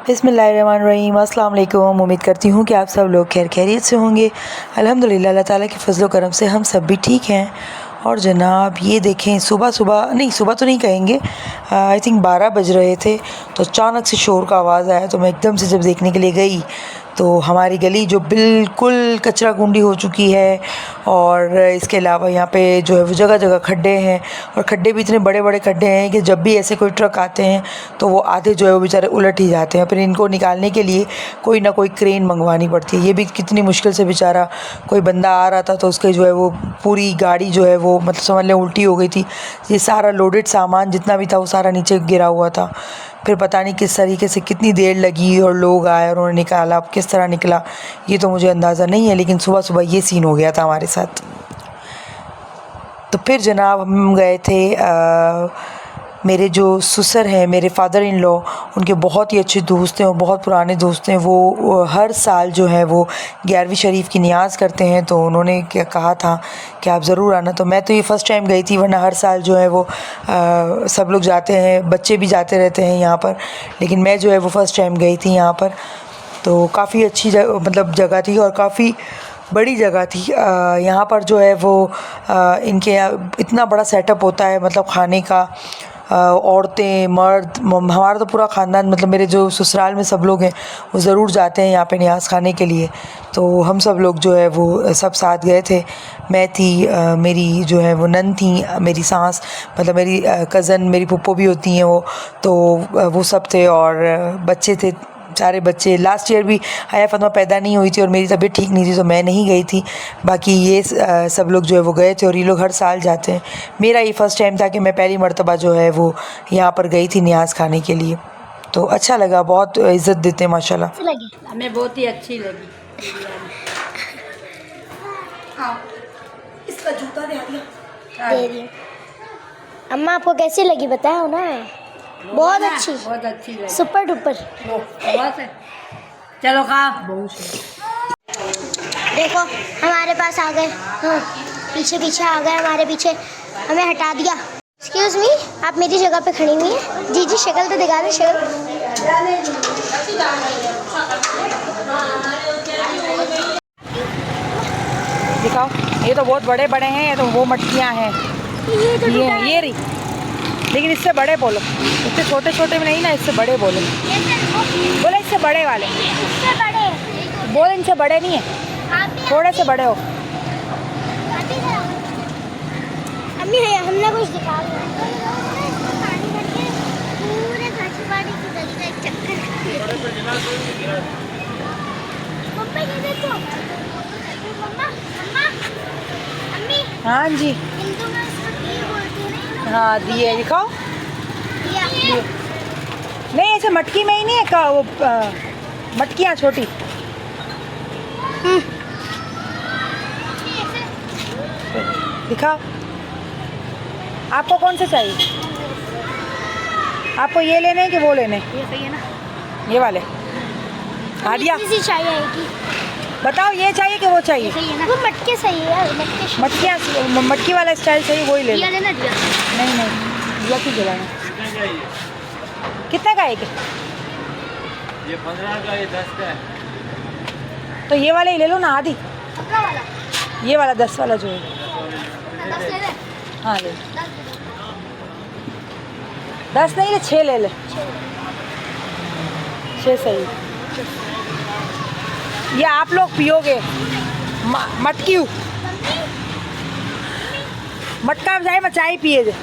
बिस्मिल्लाहिर्रहमानिर्रहीम। अस्सलाम वालेकुम। उम्मीद करती हूँ कि आप सब लोग खैर खैरियत से होंगे। अल्हम्दुलिल्लाह अल्लाह ताला के फ़ज़ल व करम से हम सब भी ठीक हैं। और जनाब ये देखें, सुबह सुबह तो नहीं कहेंगे, आई थिंक 12 बज रहे थे तो अचानक से शोर का आवाज़ आया। तो मैं एकदम से जब देखने के लिए गई तो हमारी गली जो बिल्कुल कचरा कुंडी हो चुकी है, और इसके अलावा यहाँ पे जो है वो जगह जगह खड्डे हैं, और खड्डे भी इतने बड़े बड़े खड्डे हैं कि जब भी ऐसे कोई ट्रक आते हैं तो वो आधे जो है वो बेचारे उलट ही जाते हैं। फिर इनको निकालने के लिए कोई ना कोई क्रेन मंगवानी पड़ती है। ये भी कितनी मुश्किल से बेचारा कोई बंदा आ रहा था तो उसके जो है वो पूरी गाड़ी जो है वो मतलब समझ लें उल्टी हो गई थी। ये सारा लोडेड सामान जितना भी था वो सारा नीचे गिरा हुआ था। फिर पता नहीं किस तरीके से कितनी देर लगी और लोग आए और उन्होंने निकाला। अब किस तरह निकला ये तो मुझे अंदाज़ा नहीं है, लेकिन सुबह सुबह ये सीन हो गया था हमारे साथ। तो फिर जनाब हम गए थे, मेरे जो ससुर हैं, मेरे फादर इन लॉ, उनके बहुत ही अच्छे दोस्त हैं और बहुत पुराने दोस्त हैं। वो हर साल जो है वो 11वीं शरीफ की नियाज़ करते हैं। तो उन्होंने क्या कहा था कि आप ज़रूर आना। तो मैं तो ये फ़र्स्ट टाइम गई थी, वरना हर साल जो है वो सब लोग जाते हैं, बच्चे भी जाते रहते हैं यहाँ पर, लेकिन मैं जो है वो फ़र्स्ट टाइम गई थी यहाँ पर। तो काफ़ी अच्छी मतलब जगह थी और काफ़ी बड़ी जगह थी। यहाँ पर जो है वो इनके यहाँ इतना बड़ा सेटअप होता है, मतलब खाने का। औरतें मर्द हमारा तो पूरा ख़ानदान, मतलब मेरे जो ससुराल में सब लोग हैं वो ज़रूर जाते हैं यहाँ पे नियाज़ खाने के लिए। तो हम सब लोग जो है वो सब साथ गए थे। मैं थी, मेरी जो है वो नन थी, मेरी सास, मतलब मेरी कज़न, मेरी फूफो भी होती हैं वो, तो वो सब थे। और बच्चे थे, सारे बच्चे। लास्ट ईयर भी हया फ़ातिमा पैदा नहीं हुई थी और मेरी तबीयत ठीक नहीं थी तो मैं नहीं गई थी। बाकी ये सब लोग जो है वो गए थे और ये लोग हर साल जाते हैं। मेरा ये फ़र्स्ट टाइम था कि मैं पहली मर्तबा जो है वो यहाँ पर गई थी नियाज़ खाने के लिए। तो अच्छा लगा, बहुत इज़्ज़त देते हैं माशाल्लाह। हमें बहुत ही अच्छी लगी। इसका जूता दे दिया। अम्मा आपको कैसी लगी बताओ ना। बहुत अच्छी लगी, सुपर डुपर। बहुत है। चलो खा। देखो हमारे पास आ गए, हाँ पीछे पीछे आ गए हमारे पीछे, हमें हटा दिया। एक्सक्यूज़ मी, आप मेरी जगह पे खड़ी हुई हैं? जी शक्ल तो दिखा दे, शक्ल। दिखाओ। ये तो बहुत बड़े बड़े हैं, ये तो वो मटकियाँ हैं। ये रही, लेकिन इससे बड़े बोलो। इससे छोटे छोटे में नहीं ना, इससे बड़े बोलो। बोले इससे बड़े वाले, इससे बड़े बोले इनसे बड़े नहीं है, थोड़े से बड़े हो। अम्मी है, हमने कुछ दिखा पानी भर के पूरे घाटीवाड़ी की गली का एक चक्कर। मम्मा ये देखो, मम्मा मम्मा अम्मी। हाँ जी, हिंदू में इसको दिए बोलते हैं ना। हाँ दिए दिखाओ। दिया। नहीं ऐसे मटकी में ही नहीं है का वो मटकियाँ छोटी। दिखाओ, आपको कौन से चाहिए? आपको ये लेने हैं कि वो लेने? ये सही है ना, ये वाले। आदिया इसी चाहिए आएगी। बताओ, ये चाहिए कि वो चाहिए? सही है ना, वो मटके सही है यार, मटकियाँ, मटकी वाला स्टाइल चाहिए, वही ले लो। दिया लेना दिया। नहीं दिया क्यों जलाना? कितने का एक? ये 15 का, ये 10 का है। तो ये वाले ही ले लो ना आदि। कपड़ा वाला, ये वाला 10 वाला जो है। 10 ले ले। हाँ ले, 10 नहीं ले, 6 ले ले। 6 सही। ये आप लोग पियोगे मटकी? मटका जाए मैं चाय पिए जे।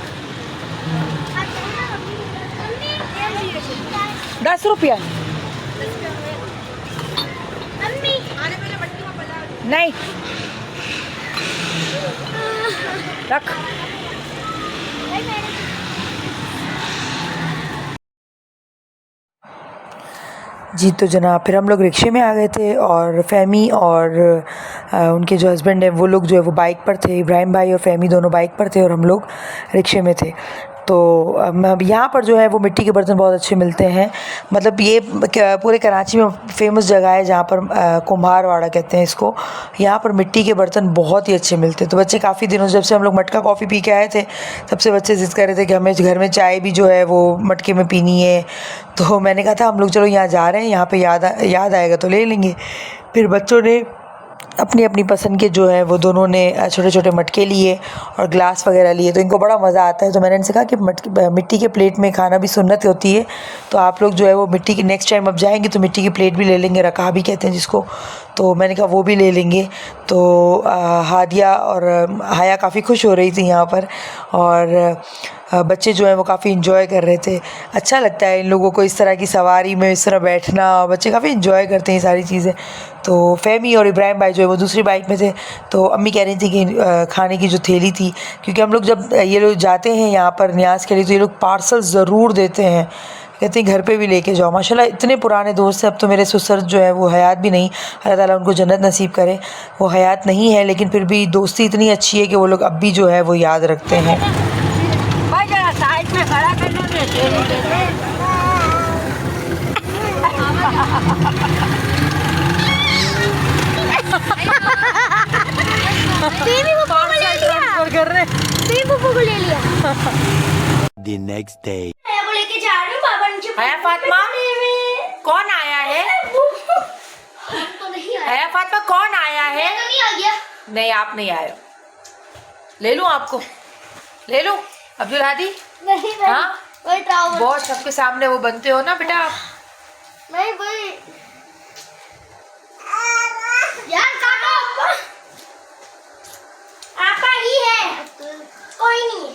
10 रुपया नहीं रख। जी तो जनाब फिर हम लोग रिक्शे में आ गए थे, और फ़हमी और उनके जो हस्बैंड है वो लोग जो है वो बाइक पर थे। इब्राहिम भाई और फ़हमी दोनों बाइक पर थे और हम लोग रिक्शे में थे। तो यहाँ पर जो है वो मिट्टी के बर्तन बहुत अच्छे मिलते हैं। मतलब ये पूरे कराची में फेमस जगह है जहाँ पर कुम्हारवाड़ा कहते हैं इसको। यहाँ पर मिट्टी के बर्तन बहुत ही अच्छे मिलते हैं। तो बच्चे काफ़ी दिनों जब से हम लोग मटका कॉफ़ी पी के आए थे तब से बच्चे ज़िद कर रहे थे कि हमें घर में चाय भी जो है वो मटके में पीनी है। तो मैंने कहा था हम लोग चलो यहाँ जा रहे हैं, यहाँ पे याद आएगा तो ले लेंगे। फिर बच्चों ने अपनी अपनी पसंद के जो है वो दोनों ने छोटे छोटे मटके लिए और ग्लास वगैरह लिए, तो इनको बड़ा मज़ा आता है। तो मैंने इनसे कहा कि मिट्टी के प्लेट में खाना भी सुन्नत होती है, तो आप लोग जो है वो मिट्टी की नेक्स्ट टाइम अब जाएंगे तो मिट्टी की प्लेट भी ले लेंगे, रकाह भी कहते हैं जिसको। तो मैंने कहा वो भी ले लेंगे। तो हादिया और हाया काफ़ी खुश हो रही थी यहाँ पर, और बच्चे जो हैं वो काफ़ी इन्जॉय कर रहे थे। अच्छा लगता है इन लोगों को इस तरह की सवारी में इस तरह बैठना, बच्चे काफ़ी इन्जॉय करते हैं ये सारी चीज़ें। तो फ़हमी और इब्राहिम भाई जो है वो दूसरी बाइक में थे, तो अम्मी कह रही थी कि खाने की जो थैली थी, क्योंकि हम लोग जब ये लोग जाते हैं यहाँ पर न्याज़ के लिए तो ये लोग पार्सल ज़रूर देते हैं, कहते हैं घर पे भी लेके जाओ। माशाल्लाह इतने पुराने दोस्त हैं। अब तो मेरे ससुर जो है वो हयात भी नहीं, अल्लाह ताला उनको जन्नत नसीब करे, वो हयात नहीं है, लेकिन फिर भी दोस्ती इतनी अच्छी है कि वो लोग अब भी जो है वो याद रखते हैं। भाई जरा साइड में खड़ा करने में कर रहे ले लिया। The next day. मैं वो लेके जा रही हूँ पापा नीचे। आया फातिमा, कौन आया है? तो नहीं आया। आया फातिमा, कौन आया है? तो नहीं आ गया। नहीं, आप नहीं आए हो। ले लूं आपको? ले लूं अब्दुल हादी? नहीं हाँ, वही ट्राउजर। बहुत सबके सामने वो बनते हो ना बेटा आप। नहीं वही यार काटो। आपा ही है, कोई नहीं।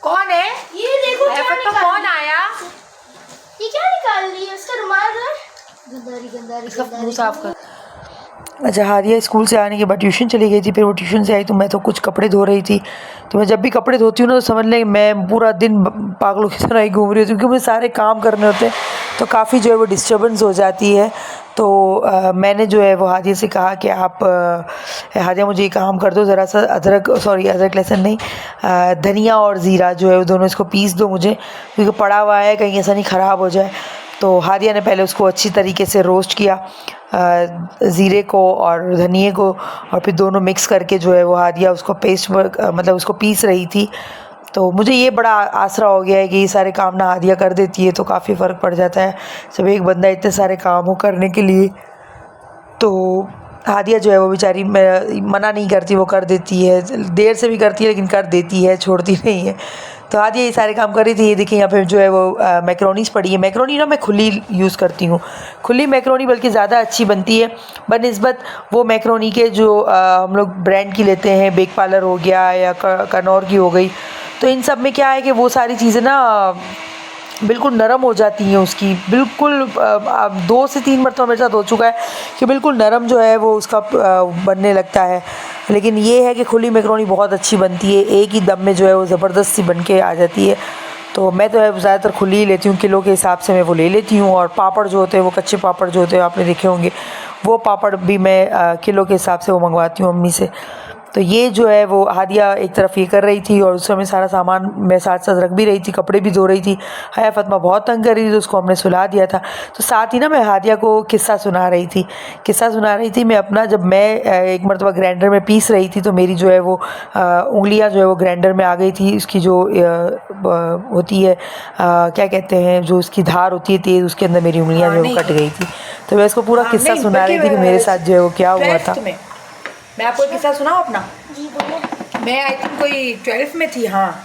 कौन है? ये देखो आया क्या फातिमा, निकाल कौन आया? ये क्या निकाल रही है? उसका रुमाल है। गंदारी इसका मुंह साफ कर। अच्छा, हादिया स्कूल से आने के बाद ट्यूशन चली गई थी। फिर वो ट्यूशन से आई तो मैं तो कुछ कपड़े धो रही थी। तो मैं जब भी कपड़े धोती हूँ ना तो समझ लें मैं पूरा दिन पागलों की तरह ही घूम रही होती हूँ, क्योंकि मुझे सारे काम करने होते हैं तो काफ़ी जो है वो डिस्टर्बेंस हो जाती है। तो मैंने जो है वो हादिया से कहा कि आप हादिया मुझे ये काम कर दो, ज़रा सा अदरक लहसुन नहीं, धनिया और ज़ीरा जो है वो दोनों इसको पीस दो मुझे, क्योंकि पड़ा हुआ है कहीं ऐसा नहीं ख़राब हो जाए। तो हादिया ने पहले उसको अच्छी तरीके से रोस्ट किया, ज़ीरे को और धनिए को, और फिर दोनों मिक्स करके जो है वो हादिया उसको पेस्ट मतलब उसको पीस रही थी। तो मुझे ये बड़ा आसरा हो गया है कि ये सारे काम ना हादिया कर देती है तो काफ़ी फ़र्क पड़ जाता है। जब एक बंदा इतने सारे काम हो करने के लिए, तो हादिया जो है वो बेचारी मना नहीं करती, वो कर देती है, देर से भी करती है लेकिन कर देती है, छोड़ती नहीं है। तो हादिया ये सारे काम कर रही थी। ये देखिए यहाँ पे जो है वो मैक्रोनीस पड़ी है। मैक्रोनी ना मैं खुली यूज़ करती हूँ, खुली मैक्रोनी बल्कि ज़्यादा अच्छी बनती है बनिस्बत वो मैक्रोनी के जो हम लोग ब्रांड की लेते हैं, बेक पार्लर हो गया या कनौर की हो गई। तो इन सब में क्या है कि वो सारी चीज़ें ना बिल्कुल नरम हो जाती हैं उसकी, बिल्कुल 2 से 3 मरतबा मेरे साथ हो चुका है कि बिल्कुल नरम जो है वो उसका बनने लगता है। लेकिन ये है कि खुली मैक्रोनी बहुत अच्छी बनती है, एक ही दम में जो है वो ज़बरदस्त सी बन के आ जाती है। तो मैं तो है ज़्यादातर खुली ही लेती हूँ, किलो के हिसाब से मैं वो ले लेती हूँ। और पापड़ जो होते हैं वो कच्चे पापड़ जो होते हैं आपने देखे होंगे, वो पापड़ भी मैं किलो के हिसाब से वो मंगवाती हूँ अम्मी से। तो ये जो है वो हादिया एक तरफ ये कर रही थी और उस समय सारा सामान मैं साथ साथ रख भी रही थी, कपड़े भी धो रही थी। हाया फातिमा बहुत तंग कर रही थी तो उसको हमने सुला दिया था। तो साथ ही ना मैं हादिया को किस्सा सुना रही थी मैं अपना, जब मैं एक मरतबा ग्राइंडर में पीस रही थी तो मेरी जो है वो उंगलियां जो है वो ग्राइंडर में आ गई थी। उसकी जो होती है क्या कहते हैं, जो उसकी धार होती है तेज़, उसके अंदर मेरी उंगलियां जो है वो कट गई थी। तो मैं इसको पूरा किस्सा सुना रही थी कि मेरे साथ जो है वो क्या हुआ था। मैं आपको किस्सा सुनाऊं अपना? जी बोलो। मैं आई थिंक कोई 12th में थी। हाँ,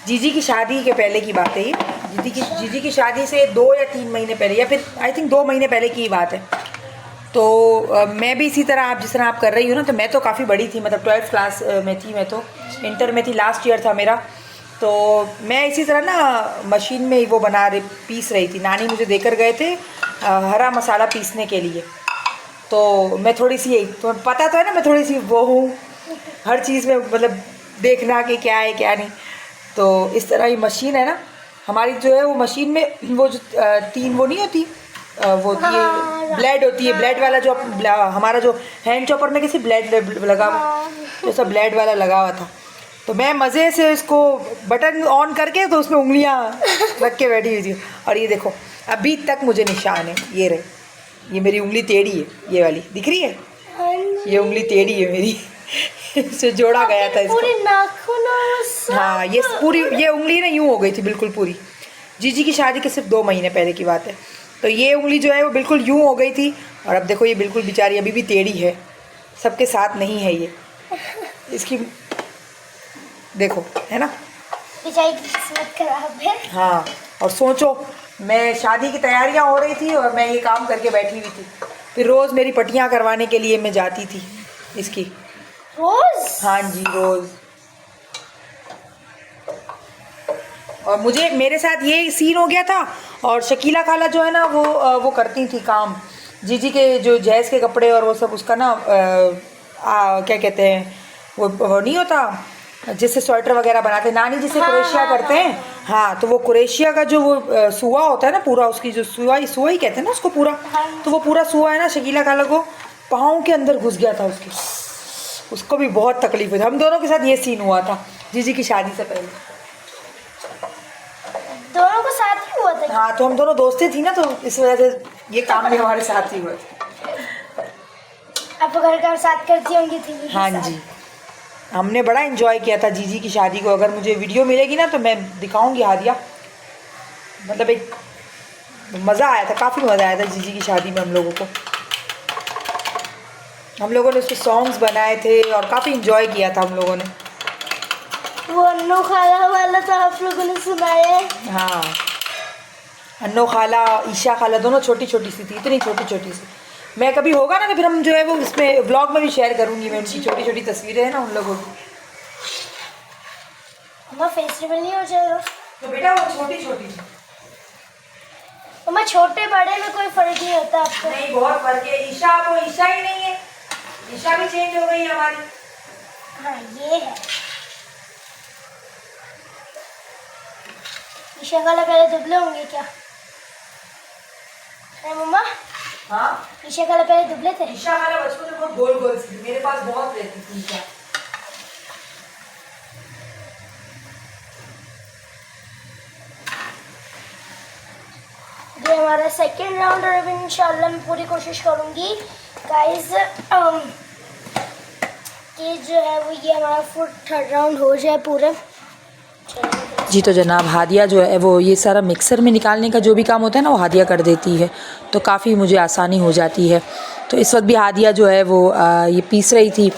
जीजी की शादी के पहले की बात है ये। जीजी की शादी से 2 या 3 महीने पहले, या फिर आई थिंक 2 महीने पहले की बात है। तो मैं भी इसी तरह आप जिस तरह आप कर रही हो ना, तो मैं तो काफ़ी बड़ी थी, मतलब 12th क्लास में थी, मैं तो इंटर में थी, लास्ट ईयर था मेरा। तो मैं इसी तरह ना मशीन में ही वो पीस रही थी। नानी मुझे देकर गए थे हरा मसाला पीसने के लिए। तो मैं थोड़ी सी, यही तो पता तो है ना, मैं थोड़ी सी वो हूँ हर चीज़ में, मतलब देखना कि क्या है क्या नहीं। तो इस तरह ये मशीन है ना हमारी जो है वो मशीन में वो जो 3 वो नहीं होती, वो होती है ब्लेड होती है, ब्लेड वाला जो हमारा जो हैंड चॉपर में कैसे ब्लेड लगा हुआ, तो सब ब्लेड वाला लगा हुआ था। तो मैं मज़े से इसको बटन ऑन करके तो उसमें उंगलियां रख के बैठी हुई थी। और ये देखो अभी तक मुझे निशान है, ये रहे, ये मेरी उंगली टेढ़ी है, ये वाली दिख रही है, ये उंगली टेढ़ी है मेरी इससे जोड़ा गया था इसको। पूरी नाखूनों से। हाँ ये पूरी ये उंगली ना यूँ हो गई थी बिल्कुल पूरी। जीजी की शादी के सिर्फ 2 महीने पहले की बात है। तो ये उंगली जो है वो बिल्कुल यूँ हो गई थी और अब देखो ये बिल्कुल बेचारी अभी भी टेढ़ी है, सबके साथ नहीं है ये इसकी, देखो है ना बेचारी की किस्मत खराब है। हाँ। और सोचो मैं शादी की तैयारियां हो रही थी और मैं ये काम करके बैठी हुई थी, फिर रोज़ मेरी पट्टियां करवाने के लिए मैं जाती थी इसकी। रोज? हाँ जी रोज़। और मुझे मेरे साथ ये सीन हो गया था। और शकीला खाला जो है ना वो करती थी काम, जीजी के जो जैज़ के कपड़े और वो सब उसका ना क्या कहते हैं वो नहीं होता जिससे स्वेटर वगैरह बनाते, नानी जिसे क्रोशिया करते हैं। हाँ तो वो क्रोशिया का जो वो सुआ होता है ना पूरा, उसकी जो सुआ ही कहते हैं ना उसको पूरा, तो वो पूरा सुआ है ना शकीला खाला को पाँव के अंदर घुस गया था उसके, उसको भी बहुत तकलीफ हुई थी। हम दोनों के साथ ये सीन हुआ था जीजी की शादी से पहले। दोनों को साथ ही हुआ था? हाँ तो हम दोनों दोस्तें थी ना, तो इस वजह से ये काम भी हमारे साथ ही हुआ। आप घर का साथ करती होंगी थी? हाँ जी हमने बड़ा एंजॉय किया था जीजी की शादी को। अगर मुझे वीडियो मिलेगी ना तो मैं दिखाऊंगी हादिया, मतलब एक मज़ा आया था, काफ़ी मज़ा आया था जीजी की शादी में हम लोगों को। हम लोगों ने उसके सॉन्ग्स बनाए थे और काफ़ी एंजॉय किया था हम लोगों ने। वो अन्नो खाला वाला तो आप लोगों ने सुनाया है? हाँ अन्नो खाला ईशा खाला दोनों छोटी छोटी सी थी, इतनी छोटी छोटी सी। मैं कभी होगा ना तो फिर हम जो है वो इसमें व्लॉग में भी शेयर करूँगी मैं उनकी छोटी छोटी तस्वीरें हैं ना उन लोगों की। हमारा फेस्टिवल नहीं हो जाएगा? तो बेटा वो छोटी छोटी थी। हमारे छोटे बड़े में कोई फर्क नहीं होता आपको? नहीं बहुत फर्क है। ईशा वो ईशा ही नहीं है, ईशा भी चेंज हो गई है हमारी। हाँ ये है। ईशा खाला पहले दुबले होंगे क्या? है मम्मा? हाँ ईशा खाला पहले दुबले थे? ईशा खाला बचपन में बहुत गोल गोल सी थी, मेरे पास बहुत रहती थी ईशा। ये हमारा सेकेंड राउंड और अभी इंशाल्लाह मैं पूरी कोशिश करूँगी गाइस कि जो है वो ये हमारा थर्ड राउंड हो जाए पूरे। जी तो जनाब हादिया जो है वो ये सारा मिक्सर में निकालने का जो भी काम होता है ना वो हादिया कर देती है, तो काफ़ी मुझे आसानी हो जाती है। तो इस वक्त भी हादिया जो है वो ये पीस रही थी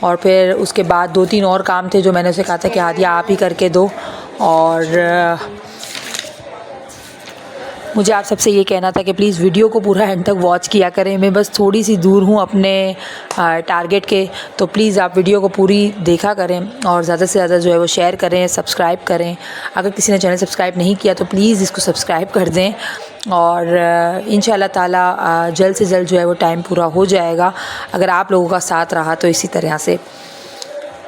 और फिर उसके बाद 2-3 और काम थे जो मैंने उसे कहा था कि हादिया आप ही करके दो। और मुझे आप सबसे ये कहना था कि प्लीज़ वीडियो को पूरा एंड तक वॉच किया करें। मैं बस थोड़ी सी दूर हूँ अपने टारगेट के, तो प्लीज़ आप वीडियो को पूरी देखा करें और ज़्यादा से ज़्यादा जो है वो शेयर करें, सब्सक्राइब करें। अगर किसी ने चैनल सब्सक्राइब नहीं किया तो प्लीज़ इसको सब्सक्राइब कर दें। और इंशाल्लाह ताला जल्द से जल्द जो है वो टाइम पूरा हो जाएगा अगर आप लोगों का साथ रहा तो इसी तरह से।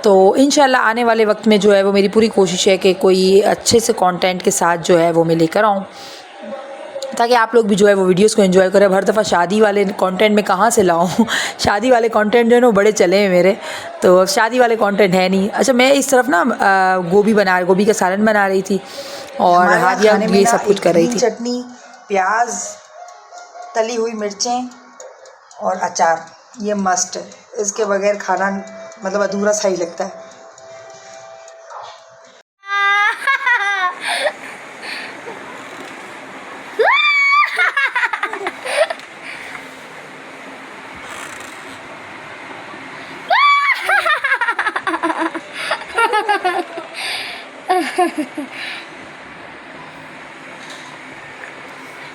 तो इंशाल्लाह आने वाले वक्त में जो है वो मेरी पूरी कोशिश है कि कोई अच्छे से कंटेंट के साथ जो है वो मैं लेकर आऊँ, ताकि आप लोग भी जो है वो वीडियोस को एंजॉय करें। हर दफ़ा शादी वाले कंटेंट में कहाँ से लाऊं शादी वाले कंटेंट जो है ना बड़े चले हैं मेरे, तो शादी वाले कंटेंट है नहीं। अच्छा मैं इस तरफ ना गोभी का सालन बना रही थी और हादिया ये सब कुछ कर रही थी। चटनी, प्याज, तली हुई मिर्चें और अचार ये मस्ट है, इसके बगैर खाना मतलब अधूरा सा ही लगता है।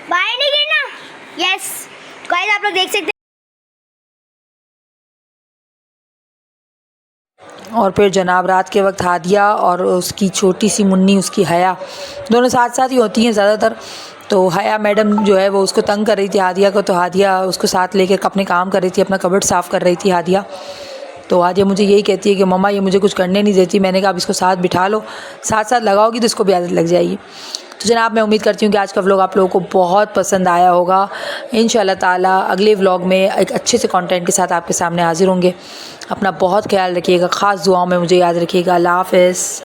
बाहर नहीं गिरना। यस गाइस आप लोग देख सकते हैं। और फिर जनाब रात के वक्त हादिया और उसकी छोटी सी मुन्नी उसकी हया दोनों साथ साथ ही होती हैं ज़्यादातर। तो हया मैडम जो है वो उसको तंग कर रही थी हादिया को, तो हादिया उसको साथ लेकर अपने काम कर रही थी, अपना कबर्ड साफ़ कर रही थी हादिया। तो हादिया मुझे यही कहती है कि मम्मा ये मुझे कुछ करने नहीं देती। मैंने कहा अब इसको साथ बिठा लो, साथ साथ लगाओगी तो इसको भी आदत लग जाएगी। तो जनाब मैं उम्मीद करती हूँ कि आज का व्लॉग आप लोगों को बहुत पसंद आया होगा। इंशाल्लाह ताला अगले व्लॉग में एक अच्छे से कंटेंट के साथ आपके सामने हाजिर होंगे। अपना बहुत ख्याल रखिएगा, ख़ास दुआओं में मुझे याद रखिएगा। अल्लाह हाफ़िज़।